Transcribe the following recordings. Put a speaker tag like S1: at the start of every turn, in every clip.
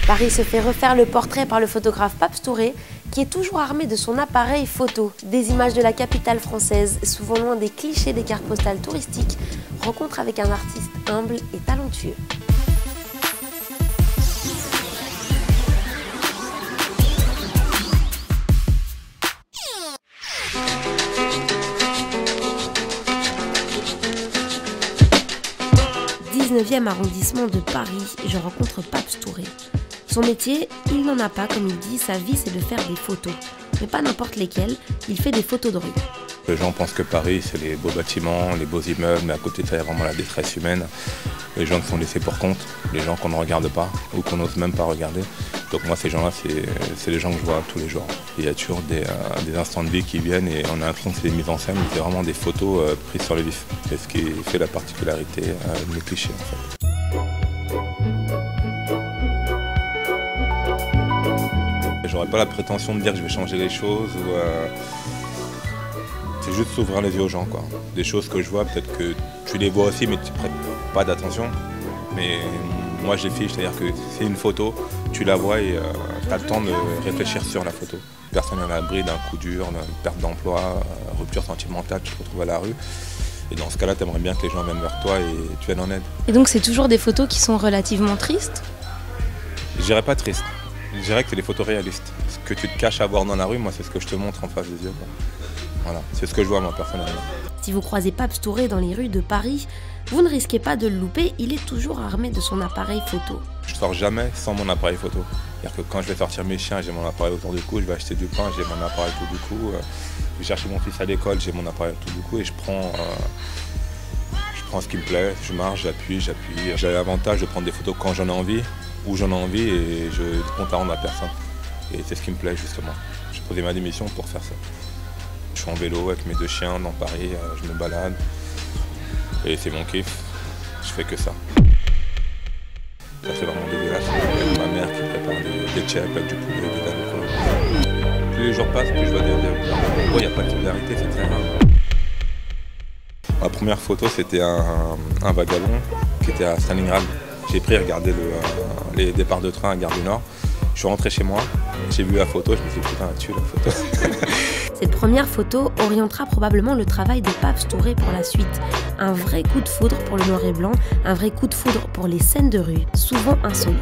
S1: Paris se fait refaire le portrait par le photographe Paps Touré, qui est toujours armé de son appareil photo. Des images de la capitale française, souvent loin des clichés des cartes postales touristiques, rencontre avec un artiste humble et talentueux. Au 19e arrondissement de Paris, je rencontre Paps Touré. Son métier, il n'en a pas, comme il dit, sa vie c'est de faire des photos. Mais pas n'importe lesquelles, il fait des photos de rue.
S2: Les gens pensent que Paris c'est les beaux bâtiments, les beaux immeubles, mais à côté de ça il y a vraiment la détresse humaine. Les gens qui sont laissés pour compte, les gens qu'on ne regarde pas ou qu'on n'ose même pas regarder. Donc moi ces gens-là, c'est les gens que je vois tous les jours. Il y a toujours des instants de vie qui viennent et on a l'impression que c'est des mises en scène, mais c'est vraiment des photos prises sur le vif. C'est ce qui fait la particularité de mes clichés en fait. J'aurais pas la prétention de dire que je vais changer les choses. C'est juste s'ouvrir les yeux aux gens, quoi. Des choses que je vois, peut-être que tu les vois aussi, mais tu ne prêtes pas d'attention. Mais moi, je les fiche, c'est-à-dire que c'est une photo, tu la vois et tu as le temps de réfléchir sur la photo. Personne n'est à l'abri d'un coup dur, d'une perte d'emploi, rupture sentimentale, tu te retrouves à la rue. Et dans ce cas-là, tu aimerais bien que les gens viennent vers toi et tu viennes en aide.
S3: Et donc, c'est toujours des photos qui sont relativement tristes?
S2: Je dirais pas triste. Je dirais que c'est des photos réalistes. Ce que tu te caches à voir dans la rue, moi, c'est ce que je te montre en face des yeux, quoi. Voilà, c'est ce que je vois moi personnellement.
S1: Si vous croisez Paps Touré dans les rues de Paris, vous ne risquez pas de le louper, il est toujours armé de son appareil photo.
S2: Je sors jamais sans mon appareil photo. C'est-à-dire que quand je vais sortir mes chiens, j'ai mon appareil autour du cou, je vais acheter du pain, j'ai mon appareil autour du cou, je vais chercher mon fils à l'école, j'ai mon appareil autour du cou et je prends ce qui me plaît, je marche, j'appuie. J'ai l'avantage de prendre des photos quand j'en ai envie, où j'en ai envie et je ne compte à rendre à personne. Et c'est ce qui me plaît justement. J'ai posé ma démission pour faire ça. Je suis en vélo avec mes deux chiens dans Paris, je me balade et c'est mon kiff, je fais que ça. Ça c'est vraiment dégueulasse, avec ma mère qui prépare des tchèps avec du poulet, des haricots. Plus les jours passent, plus je vois des il n'y a pas de solidarité, c'est très rare. Ma première photo c'était un vagabond qui était à Stalingrad. J'ai pris à regarder les départs de train à Gare du Nord. Je suis rentré chez moi, j'ai vu la photo, je me suis dit putain, tue la photo.
S1: Cette première photo orientera probablement le travail de Paps Touré pour la suite. Un vrai coup de foudre pour le noir et blanc, un vrai coup de foudre pour les scènes de rue, souvent insolites.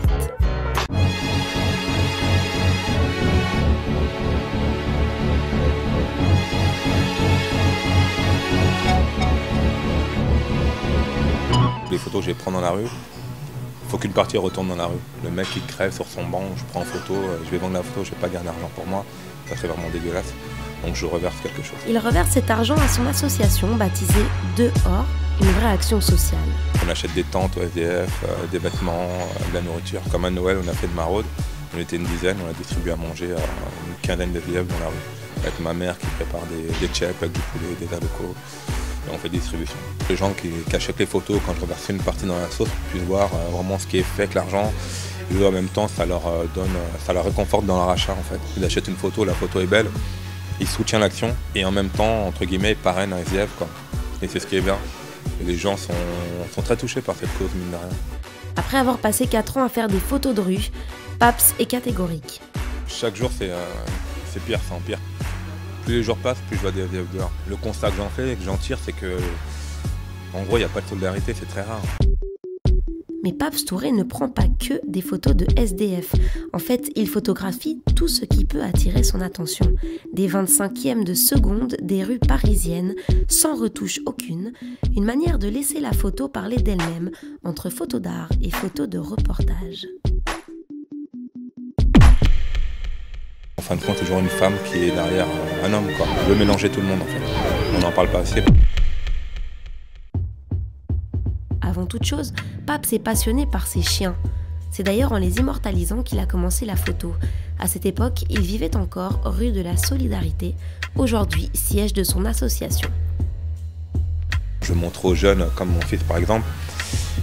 S2: Les photos que je vais prendre dans la rue, il faut qu'une partie retourne dans la rue. Le mec qui crève sur son banc, je prends en photo, je vais vendre la photo, je ne vais pas garder l'argent pour moi, ça serait vraiment dégueulasse. Donc je reverse quelque chose.
S1: Il reverse cet argent à son association baptisée Dehors, une vraie action sociale.
S2: On achète des tentes au SDF, des vêtements, de la nourriture. Comme à Noël, on a fait de maraude. On était une dizaine, on a distribué à manger à une quinzaine de SDF dans la rue. Avec ma mère qui prépare des tchèps avec du poulet, des haricots. Et on fait des distributions. Les gens qui achètent les photos, quand je reverse une partie dans la sauce, puissent voir vraiment ce qui est fait avec l'argent. Et en même temps, ça leur réconforte dans leur achat en fait. Ils achètent une photo, la photo est belle. Il soutient l'action et en même temps, entre guillemets, il parraine un SDF, quoi. Et c'est ce qui est bien. Et les gens sont très touchés par cette cause, mine de rien.
S1: Après avoir passé 4 ans à faire des photos de rue, Paps est catégorique.
S2: Chaque jour, c'est pire, c'est en pire. Plus les jours passent, plus je vois des SDF dehors. Le constat que j'en fais et que j'en tire, c'est que, en gros, il n'y a pas de solidarité, c'est très rare.
S1: Mais Paps Touré ne prend pas que des photos de SDF. En fait, il photographie tout ce qui peut attirer son attention. Des 25e de seconde des rues parisiennes, sans retouche aucune. Une manière de laisser la photo parler d'elle-même, entre photos d'art et photos de reportage.
S2: En fin de compte, c'est toujours une femme qui est derrière un homme, quoi. On veut mélanger tout le monde, en fait. On n'en parle pas assez.
S1: Avant toute chose, Paps est passionné par ses chiens. C'est d'ailleurs en les immortalisant qu'il a commencé la photo. À cette époque, il vivait encore rue de la Solidarité, aujourd'hui siège de son association.
S2: Je montre aux jeunes, comme mon fils par exemple,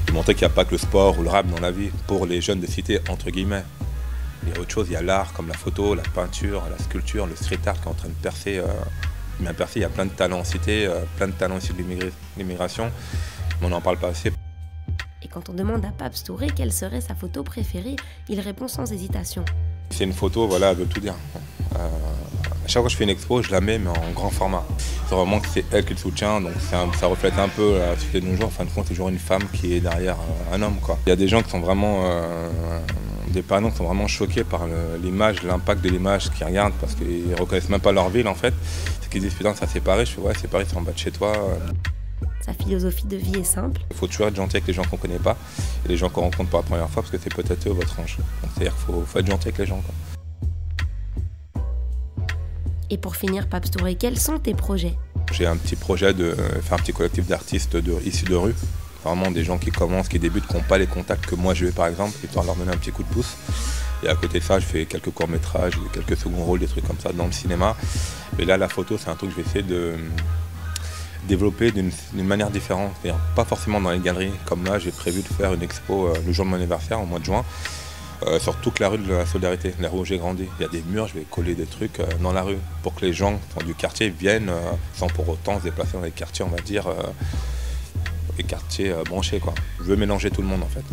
S2: de montrer qu'il n'y a pas que le sport ou le rap dans la vie, pour les jeunes de cité, entre guillemets. Il y a autre chose, il y a l'art comme la photo, la peinture, la sculpture, le street art qui est en train de percer. Il y a plein de talents en cité, plein de talents issus de l'immigration, mais on n'en parle pas assez.
S1: Et quand on demande à Paps Touré quelle serait sa photo préférée, il répond sans hésitation.
S2: C'est une photo, voilà, elle veut tout dire. À chaque fois que je fais une expo, je la mets, mais en grand format. C'est vraiment que c'est elle qui le soutient, donc ça reflète un peu la société de nos jours. En fin de compte, c'est toujours une femme qui est derrière un homme, quoi. Il y a des gens qui sont vraiment, des parents qui sont vraiment choqués par l'image, l'impact de l'image qu'ils regardent, parce qu'ils ne reconnaissent même pas leur ville, en fait. C'est qu'ils disent, putain, ça c'est Paris. Je fais, ouais, c'est Paris, c'est en bas de chez toi.
S1: Sa philosophie de vie est simple.
S2: Il faut toujours être gentil avec les gens qu'on ne connaît pas, et les gens qu'on rencontre pour la première fois, parce que c'est peut-être eux votre ange. C'est-à-dire qu'il faut être gentil avec les gens, quoi.
S1: Et pour finir, Paps Touré, quels sont tes projets?
S2: J'ai un petit projet de faire un petit collectif d'artistes issus de rue. Vraiment des gens qui commencent, qui débutent, qui n'ont pas les contacts que moi je vais par exemple, histoire de leur donner un petit coup de pouce. Et à côté de ça, je fais quelques courts-métrages, quelques seconds rôles, des trucs comme ça dans le cinéma. Et là, la photo, c'est un truc que je vais essayer de développer d'une manière différente. C'est-à-dire pas forcément dans les galeries. Comme là, j'ai prévu de faire une expo le jour de mon anniversaire, au mois de juin. Sur toute la rue de la Solidarité, la rue où j'ai grandi. Il y a des murs, je vais coller des trucs dans la rue pour que les gens du quartier viennent sans pour autant se déplacer dans les quartiers, on va dire, les quartiers branchés, quoi. Je veux mélanger tout le monde en fait.